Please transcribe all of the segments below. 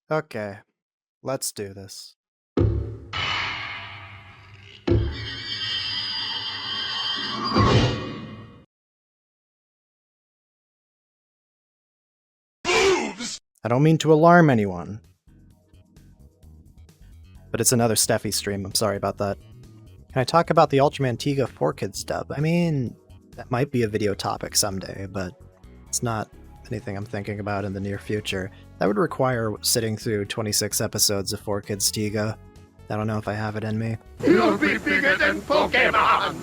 Okay, let's do this. I don't mean to alarm anyone, but it's another Steffi stream, I'm sorry about that. Can I talk about the Ultraman Tiga 4Kids dub? I mean, that might be a video topic someday, but it's not anything I'm thinking about in the near future. That would require sitting through 26 episodes of 4Kids Tiga. I don't know if I have it in me. You'll be bigger than Pokemon!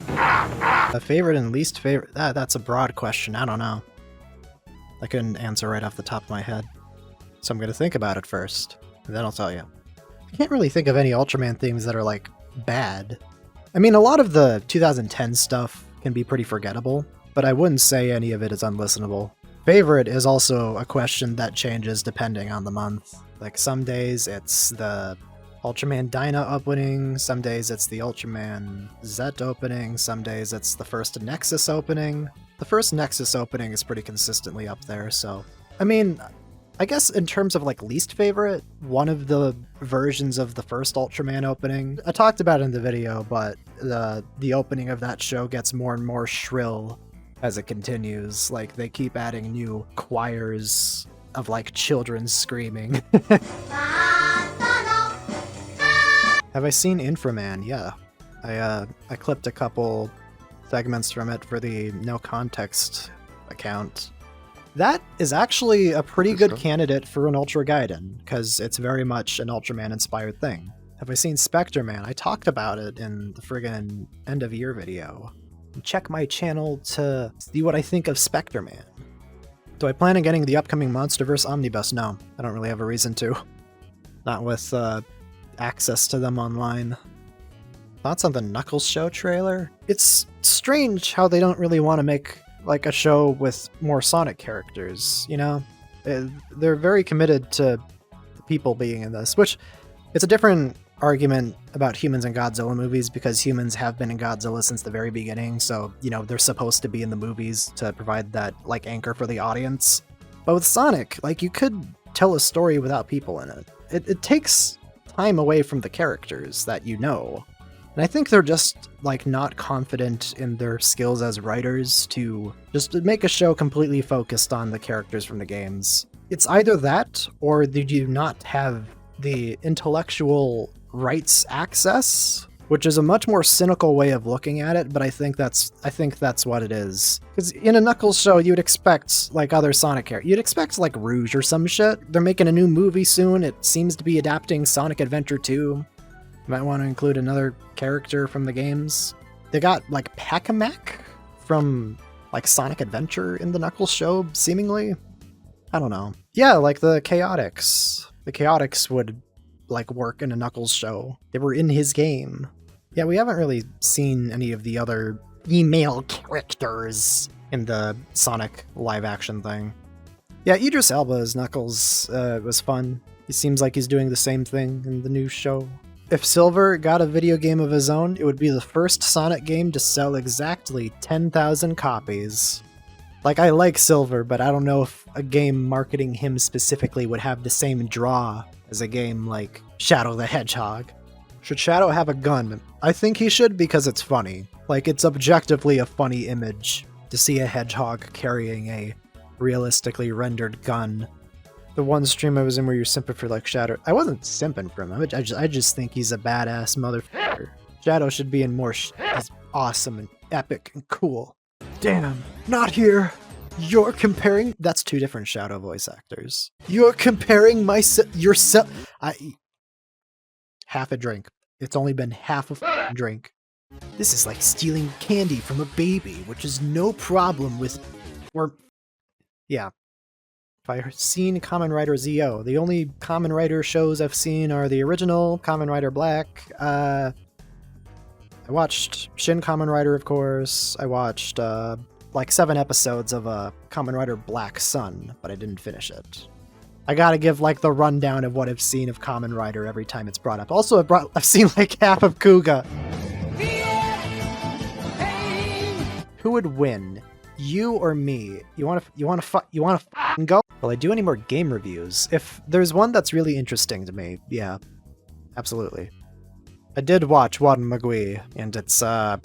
A favorite and least favorite? That's a broad question, I don't know. I couldn't answer right off the top of my head. So I'm gonna think about it first, and then I'll tell you. I can't really think of any Ultraman themes that are, like, bad. I mean, a lot of the 2010 stuff can be pretty forgettable, but I wouldn't say any of it is unlistenable. Favorite is also a question that changes depending on the month. Like, some days it's the Ultraman Dyna opening, some days it's the Ultraman Z opening, some days it's the first Nexus opening. The first Nexus opening is pretty consistently up there, so... I mean, I guess in terms of, like, least favorite, one of the versions of the first Ultraman opening, I talked about it in the video, but the opening of that show gets more and more shrill as it continues. Like, they keep adding new choirs of, like, children screaming. Have I seen Inframan? Yeah. I clipped a couple segments from it for the No Context account. That is actually a pretty good candidate for an Ultra Gaiden, because it's very much an Ultraman-inspired thing. Have I seen Spectreman? I talked about it in the friggin' end-of-year video. Check my channel to see what I think of Spectreman. Do I plan on getting the upcoming Monsterverse Omnibus? No, I don't really have a reason to. Not with access to them online. Thoughts on the Knuckles show trailer? It's strange how they don't really want to make like a show with more Sonic characters, you know? They're very committed to the people being in this, which it's a different argument about humans in Godzilla movies, because humans have been in Godzilla since the very beginning, so, you know, they're supposed to be in the movies to provide that, like, anchor for the audience. But with Sonic, like, you could tell a story without people in it. It takes time away from the characters that you know. And I think they're just, like, not confident in their skills as writers to just make a show completely focused on the characters from the games. It's either that, or they do not have the intellectual rights access, which is a much more cynical way of looking at it, but I think that's what it is. Because in a Knuckles show, you'd expect, like, other Sonic characters. You'd expect, like, Rouge or some shit. They're making a new movie soon. It seems to be adapting Sonic Adventure 2. Might want to include another character from the games. They got, like, Pac-Man from, like, Sonic Adventure in the Knuckles show, seemingly? I don't know. Yeah, like the Chaotix. The Chaotix would, like, work in a Knuckles show. They were in his game. Yeah, we haven't really seen any of the other female characters in the Sonic live-action thing. Yeah, Idris Elba as Knuckles was fun. He seems like he's doing the same thing in the new show. If Silver got a video game of his own, it would be the first Sonic game to sell exactly 10,000 copies. Like, I like Silver, but I don't know if a game marketing him specifically would have the same draw as a game like Shadow the Hedgehog. Should Shadow have a gun? I think he should, because it's funny. Like, it's objectively a funny image to see a hedgehog carrying a realistically rendered gun. The one stream I was in where you're simping for, like, Shadow. I wasn't simping for him. I just think he's a badass motherfucker. Shadow should be in more He's awesome and epic and cool. Damn, not here. You're comparing... That's two different Shadow voice actors. You're comparing yourself... Half a drink. It's only been half a drink. This is like stealing candy from a baby, which is no problem with... Yeah. If I've seen Kamen Rider ZO, the only Kamen Rider shows I've seen are the original Kamen Rider Black. I watched Shin Kamen Rider, of course. I watched like 7 episodes of Kamen Rider Black Sun, but I didn't finish it. I gotta give, like, the rundown of what I've seen of Kamen Rider every time it's brought up. Also, I've seen, like, half of Kuga. Who would win? You or me? You wanna fucking go? Will I do any more game reviews? If there's one that's really interesting to me, yeah, absolutely. I did watch Wangmagwi, and it's, I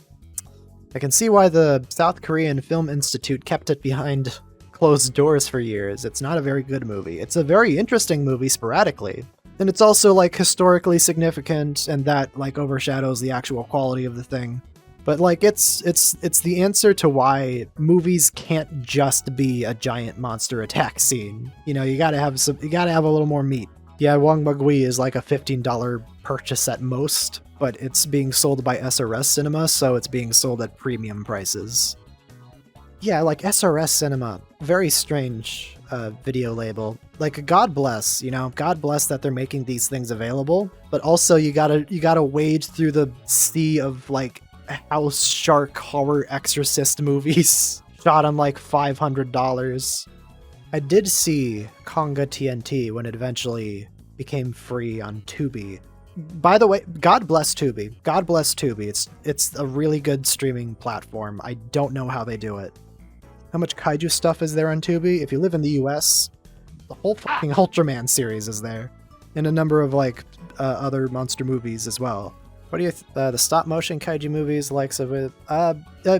can see why the South Korean Film Institute kept it behind closed doors for years. It's not a very good movie. It's a very interesting movie sporadically. And it's also, like, historically significant, and that, like, overshadows the actual quality of the thing. But, like, it's the answer to why movies can't just be a giant monster attack scene. You know, you gotta have a little more meat. Yeah, Wangmagwi is like a $15 purchase at most, but it's being sold by SRS Cinema, so it's being sold at premium prices. Yeah, like SRS Cinema, very strange video label. Like, God bless, you know, God bless that they're making these things available, but also you gotta wade through the sea of, like, house shark horror exorcist movies shot on like $500. I did see Konga TNT when it eventually became free on Tubi. By the way, God bless Tubi. God bless Tubi. It's a really good streaming platform. I don't know how they do it. How much kaiju stuff is there on Tubi? If you live in the US, the whole fucking Ultraman series is there. And a number of, like, other monster movies as well. What do you the stop-motion kaiju movies, likes of it?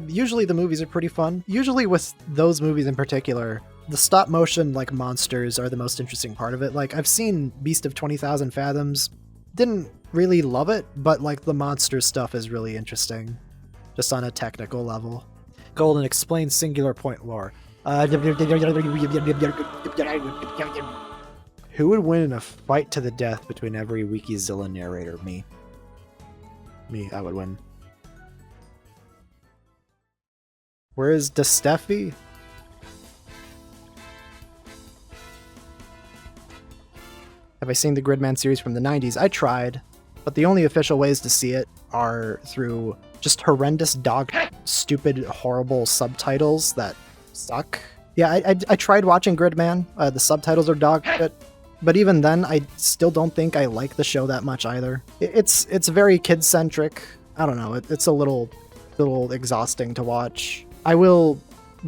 Usually the movies are pretty fun. Usually with those movies in particular, the stop-motion, like, monsters are the most interesting part of it. Like, I've seen Beast of 20,000 Fathoms. Didn't really love it, but, like, the monster stuff is really interesting. Just on a technical level. Golden explains singular point lore. Who would win in a fight to the death between every Wikizilla narrator? Me. Me, I would win. Where is the stephy? Have I seen the Gridman series from the 90s? I tried, but the only official ways to see it are through just horrendous stupid, horrible subtitles that suck. Yeah, I tried watching Gridman. The subtitles are dog shit. But even then, I still don't think I like the show that much either. It's very kid-centric. I don't know, it's a little exhausting to watch. I will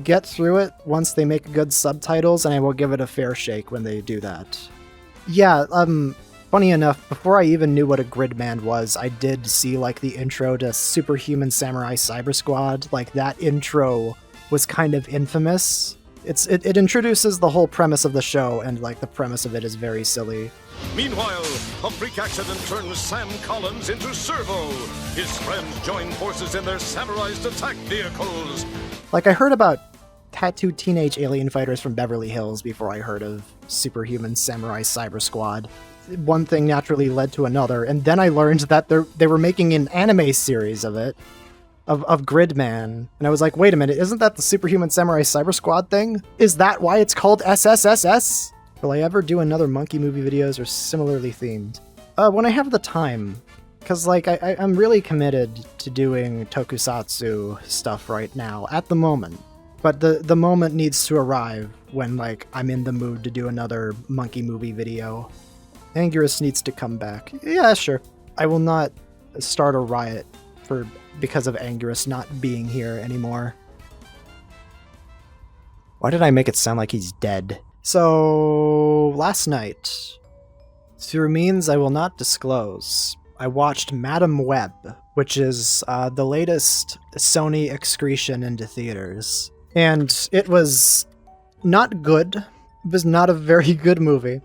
get through it once they make good subtitles, and I will give it a fair shake when they do that. Yeah, funny enough, before I even knew what a Gridman was, I did see, like, the intro to Superhuman Samurai Cyber Squad. Like, that intro was kind of infamous. It introduces the whole premise of the show, and, like, the premise of it is very silly. Meanwhile, a freak accident turns Sam Collins into Servo. His friends join forces in their samurais attack vehicles. Like, I heard about tattooed teenage alien fighters from Beverly Hills before I heard of Superhuman Samurai Cyber Squad. One thing naturally led to another, and then I learned that they were making an anime series of it. Of Gridman, and I was like, wait a minute, isn't that the Superhuman Samurai Cyber Squad thing? Is that why it's called SSSS? Will I ever do another monkey movie videos or similarly themed? When I have the time, because, like, I'm really committed to doing tokusatsu stuff right now, at the moment. But the moment needs to arrive when, like, I'm in the mood to do another monkey movie video. Anguirus needs to come back. Yeah, sure. I will not start a riot because of Anguirus not being here anymore. Why did I make it sound like he's dead? So, last night, through means I will not disclose, I watched Madam Web, which is the latest Sony excretion into theaters. And it was not good. It was not a very good movie.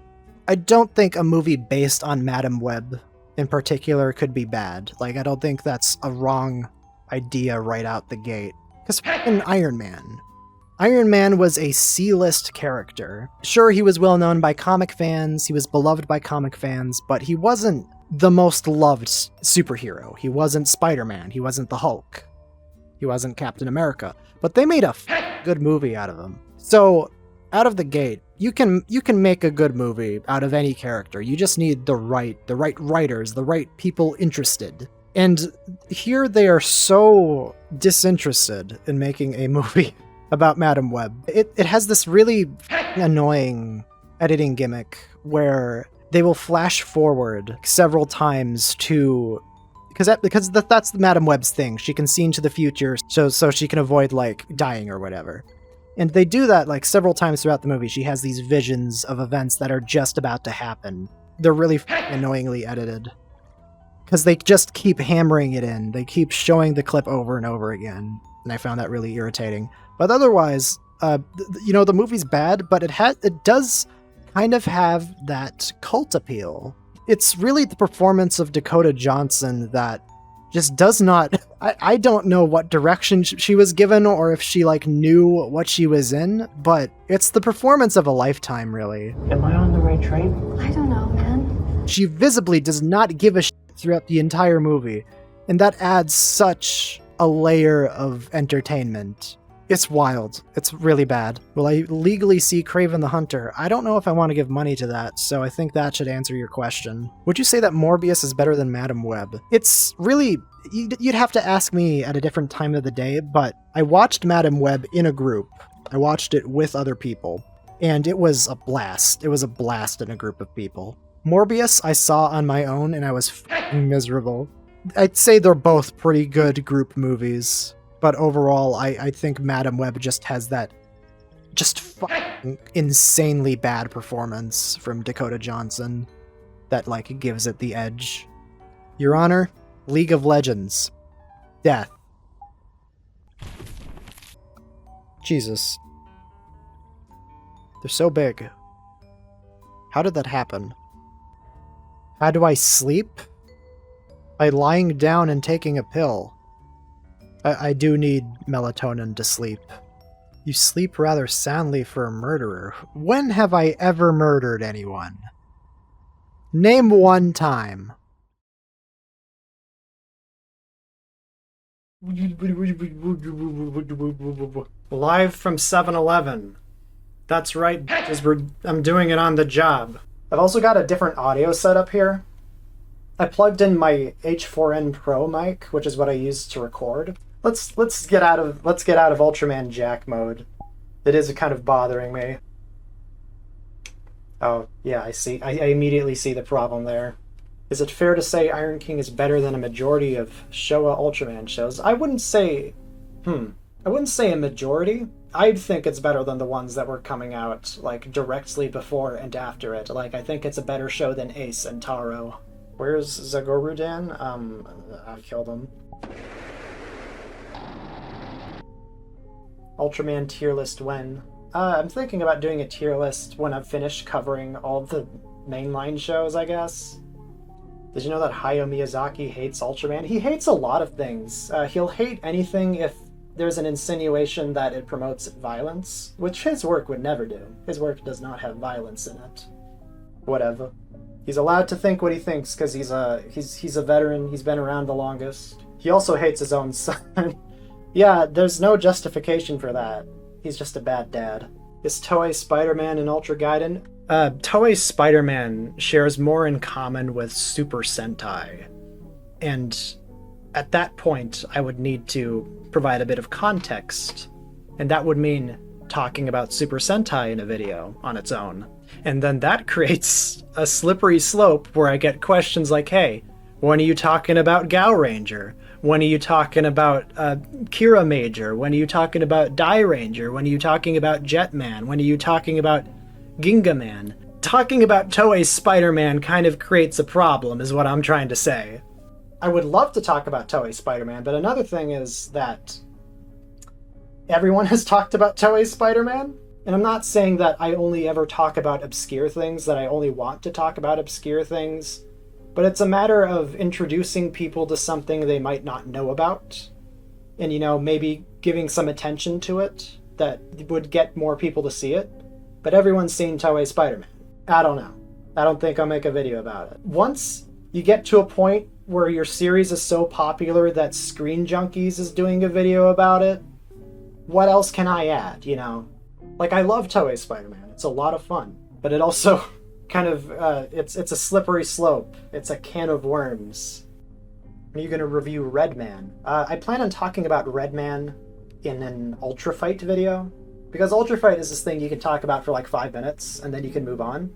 I don't think a movie based on Madam Web in particular could be bad. Like, I don't think that's a wrong idea right out the gate. Because fucking Iron Man. Iron Man was a C-list character. Sure, he was well known by comic fans, he was beloved by comic fans, but he wasn't the most loved superhero. He wasn't Spider-Man, he wasn't the Hulk, he wasn't Captain America. But they made a good movie out of him. So, out of the gate, you can make a good movie out of any character. You just need the right writers, the right people interested. And here they are so disinterested in making a movie about Madam Web. It has this really annoying editing gimmick where they will flash forward several times to... Because that's Madam Web's thing. She can see into the future so she can avoid, like, dying or whatever. And they do that like several times throughout the movie. She has these visions of events that are just about to happen. They're really annoyingly edited. Because they just keep hammering it in. They keep showing the clip over and over again. And I found that really irritating. But otherwise, the movie's bad, but it does kind of have that cult appeal. It's really the performance of Dakota Johnson that just does not... I don't know what direction she was given or if she knew what she was in, but it's the performance of a lifetime, really. Am I on the right train? I don't know, man. She visibly does not give a shit throughout the entire movie, and that adds such a layer of entertainment. It's wild. It's really bad. Will I legally see Kraven the Hunter? I don't know if I want to give money to that, so I think that should answer your question. Would you say that Morbius is better than Madam Web? It's really... You'd have to ask me at a different time of the day, but I watched Madam Web in a group. I watched it with other people, and it was a blast. It was a blast in a group of people. Morbius I saw on my own, and I was f***ing miserable. I'd say they're both pretty good group movies, but overall, I think Madam Web just has that just fucking insanely bad performance from Dakota Johnson that, gives it the edge. Your Honor, League of Legends. Death. Jesus. They're so big. How did that happen? How do I sleep? By lying down and taking a pill. I do need melatonin to sleep. You sleep rather soundly for a murderer. When have I ever murdered anyone? Name one time. Live from 7-Eleven. That's right, I'm doing it on the job. I've also got a different audio setup here. I plugged in my H4n Pro mic, which is what I use to record. Let's get out of Ultraman Jack mode. It is kind of bothering me. Oh, yeah, I see. I immediately see the problem there. Is it fair to say Iron King is better than a majority of Showa Ultraman shows? I wouldn't say a majority. I'd think it's better than the ones that were coming out, directly before and after it. I think it's a better show than Ace and Taro. Where's Zagorudan? I killed him. Ultraman tier list when? I'm thinking about doing a tier list when I've finished covering all the mainline shows, I guess. Did you know that Hayao Miyazaki hates Ultraman? He hates a lot of things. He'll hate anything if there's an insinuation that it promotes violence, which his work would never do. His work does not have violence in it. Whatever. He's allowed to think what he thinks because he's a veteran. He's been around the longest. He also hates his own son. Yeah, there's no justification for that. He's just a bad dad. Is Toei Spider-Man and Ultra Gaiden? Toei Spider-Man shares more in common with Super Sentai. And at that point, I would need to provide a bit of context. And that would mean talking about Super Sentai in a video on its own. And then that creates a slippery slope where I get questions like, hey, when are you talking about Gao Ranger? When are you talking about Kira Major? When are you talking about Dai Ranger? When are you talking about Jetman? When are you talking about Ginga Man? Talking about Toei Spider-Man kind of creates a problem, is what I'm trying to say. I would love to talk about Toei Spider-Man, but another thing is that everyone has talked about Toei Spider-Man. And I'm not saying that I only ever talk about obscure things, that I only want to talk about obscure things, but it's a matter of introducing people to something they might not know about, and, maybe giving some attention to it that would get more people to see it. But everyone's seen Toei Spider-Man. I don't know. I don't think I'll make a video about it. Once you get to a point where your series is so popular that Screen Junkies is doing a video about it, what else can I add, I love Toei Spider-Man. It's a lot of fun. But it also kind of, it's a slippery slope. It's a can of worms. Are you going to review Redman? I plan on talking about Redman in an Ultra Fight video. Because Ultra Fight is this thing you can talk about for 5 minutes, and then you can move on.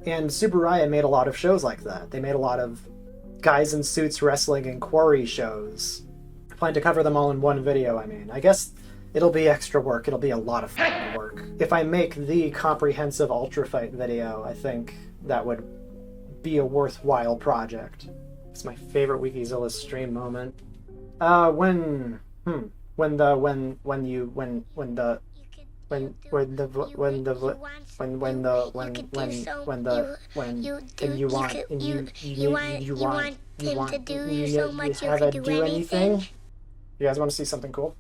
And Subaraya made a lot of shows like that. They made a lot of guys in suits wrestling and quarry shows. I plan to cover them all in one video, I guess It'll be extra work. It'll be a lot of fucking work. If I make the comprehensive Ultra Fight video, I think that would be a worthwhile project. It's my favorite Wikizilla stream moment. When You guys want to see something cool?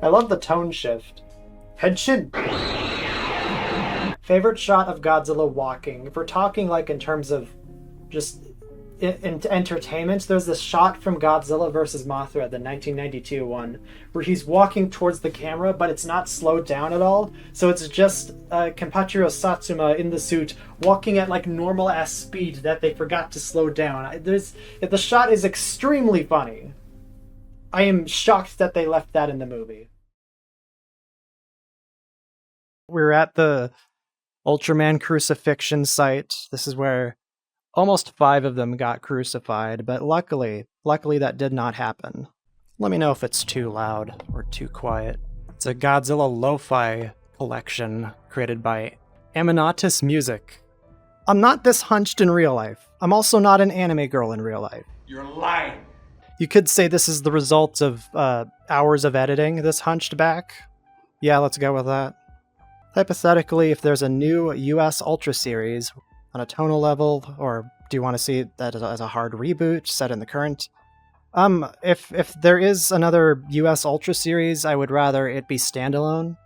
I love the tone shift. Headshin. Favorite shot of Godzilla walking. If we're talking like in terms of just entertainment, there's this shot from Godzilla vs. Mothra, the 1992 one, where he's walking towards the camera, but it's not slowed down at all. So it's just Kenpachiro Satsuma in the suit walking at like normal ass speed that they forgot to slow down. The shot is extremely funny. I am shocked that they left that in the movie. We're at the Ultraman crucifixion site. This is where almost 5 of them got crucified, but luckily that did not happen. Let me know if it's too loud or too quiet. It's a Godzilla lo-fi collection created by Aminatus Music. I'm not this hunched in real life. I'm also not an anime girl in real life. You're lying. You could say this is the result of hours of editing, this hunched back. Yeah, let's go with that. Hypothetically, if there's a new US Ultra series on a tonal level, or do you want to see that as a hard reboot set in the current? If there is another US Ultra series, I would rather it be standalone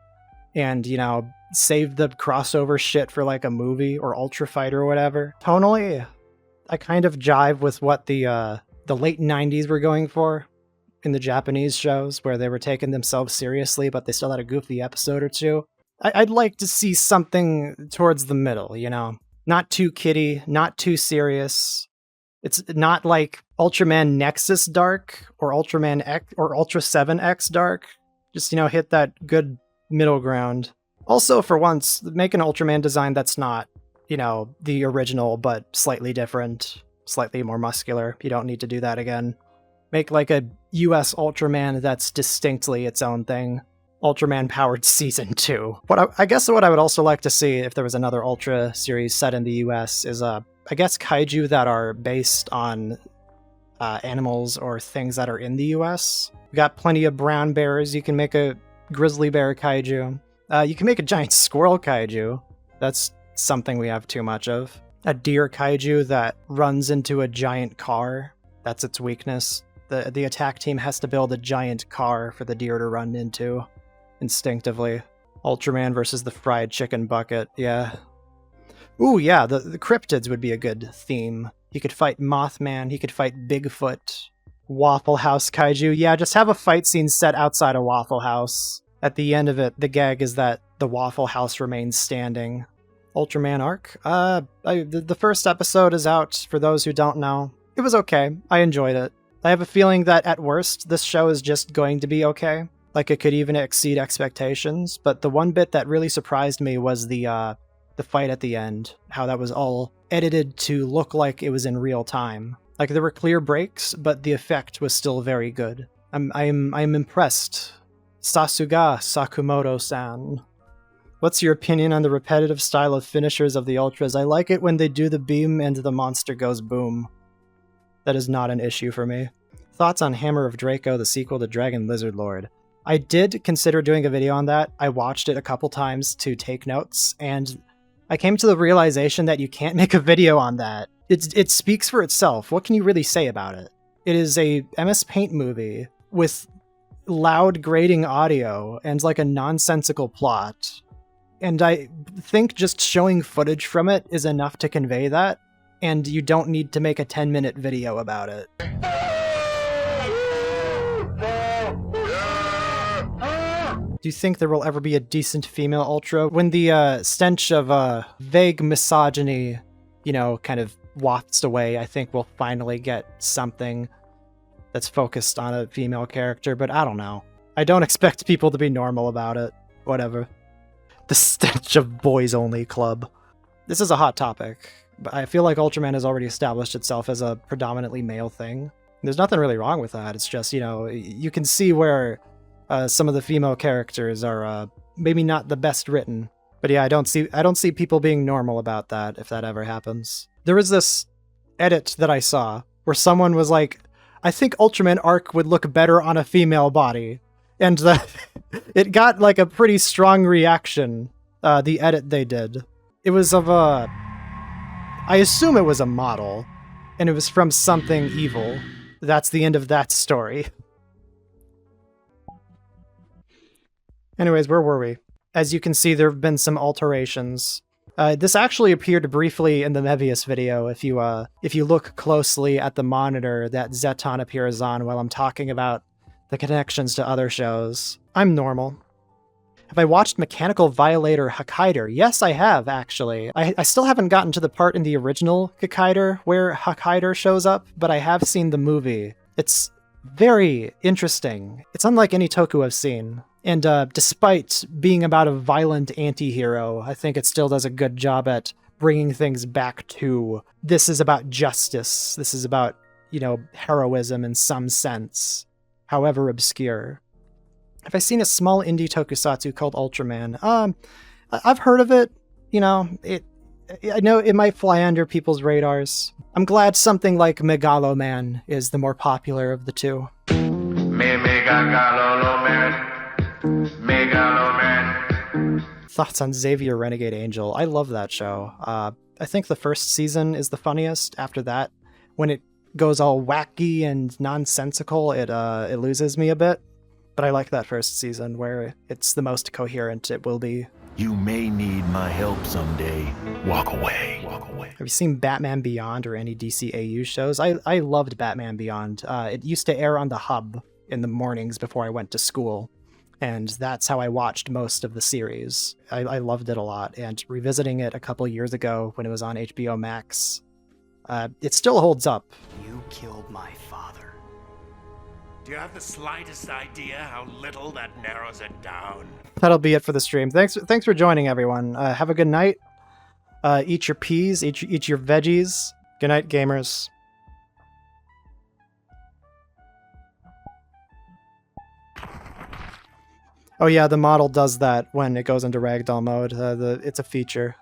and, you know, save the crossover shit for like a movie or Ultra Fight or whatever. Tonally, I kind of jive with what the late 90s were going for in the Japanese shows, where they were taking themselves seriously, but they still had a goofy episode or two. I'd like to see something towards the middle, you know? Not too kiddie, not too serious. It's not like Ultraman Nexus Dark or Ultraman X or Ultra 7X Dark. Just, you know, hit that good middle ground. Also, for once, make an Ultraman design that's not, you know, the original, but slightly different, slightly more muscular. You don't need to do that again. Make like a US Ultraman that's distinctly its own thing. Ultraman Powered Season 2. I guess what I would also like to see if there was another Ultra series set in the US is, I guess, kaiju that are based on animals or things that are in the US. We got plenty of brown bears. You can make a grizzly bear kaiju. You can make a giant squirrel kaiju. That's something we have too much of. A deer kaiju that runs into a giant car. That's its weakness. The attack team has to build a giant car for the deer to run into. Instinctively. Ultraman versus the fried chicken bucket, yeah. Ooh, yeah, the cryptids would be a good theme. He could fight Mothman, he could fight Bigfoot. Waffle House kaiju, yeah, just have a fight scene set outside a Waffle House. At the end of it, the gag is that the Waffle House remains standing. Ultraman Arc? The first episode is out, for those who don't know. It was okay, I enjoyed it. I have a feeling that at worst, this show is just going to be okay. Like, it could even exceed expectations, but the one bit that really surprised me was the fight at the end. How that was all edited to look like it was in real time. Like, there were clear breaks, but the effect was still very good. I'm impressed. Sasuga Sakamoto-san. What's your opinion on the repetitive style of finishers of the Ultras? I like it when they do the beam and the monster goes boom. That is not an issue for me. Thoughts on Hammer of Draco, the sequel to Dragon Lizard Lord? I did consider doing a video on that. I watched it a couple times to take notes, and I came to the realization that you can't make a video on that. It speaks for itself. What can you really say about it? It is a MS Paint movie with loud grating audio and like a nonsensical plot. And I think just showing footage from it is enough to convey that, and you don't need to make a 10-minute video about it. Do you think there will ever be a decent female Ultra? When the stench of vague misogyny, you know, kind of wafts away, I think we'll finally get something that's focused on a female character, but I don't know. I don't expect people to be normal about it. Whatever. The stench of boys-only club. This is a hot topic. But I feel like Ultraman has already established itself as a predominantly male thing. There's nothing really wrong with that. It's just, you know, you can see where some of the female characters are maybe not the best written. But yeah, I don't see people being normal about that if that ever happens. There was this edit that I saw where someone was like, I think Ultraman Arc would look better on a female body. And it got like a pretty strong reaction, the edit they did. It was of a... I assume it was a model, and it was from something evil. That's the end of that story. Anyways, where were we? As you can see, there have been some alterations. This actually appeared briefly in the Mevius video if you look closely at the monitor that Zeton appears on while I'm talking about the connections to other shows. I'm normal. Have I watched Mechanical Violator Hakaider? Yes, I have, actually. I still haven't gotten to the part in the original Hakaider where Hakaider shows up, but I have seen the movie. It's very interesting. It's unlike any toku I've seen. And despite being about a violent anti-hero, I think it still does a good job at bringing things back to, this is about justice. This is about, you know, heroism in some sense, however obscure. Have I seen a small indie tokusatsu called Ultraman? I've heard of it. You know, I know it might fly under people's radars. I'm glad something like Megaloman is the more popular of the two. Thoughts on Xavier Renegade Angel? I love that show. I think the first season is the funniest. After that, when it goes all wacky and nonsensical, it loses me a bit. But I like that first season where it's the most coherent it will be. You may need my help someday. Walk away. Walk away. Have you seen Batman Beyond or any DCAU shows? I loved Batman Beyond. It used to air on the Hub in the mornings before I went to school. And that's how I watched most of the series. I loved it a lot. And revisiting it a couple years ago when it was on HBO Max, it still holds up. You killed my father. Do you have the slightest idea how little that narrows it down? That'll be it for the stream. Thanks for joining, everyone. Have a good night. Eat your peas, eat your veggies. Good night, gamers. Oh yeah, the model does that when it goes into ragdoll mode. It's a feature.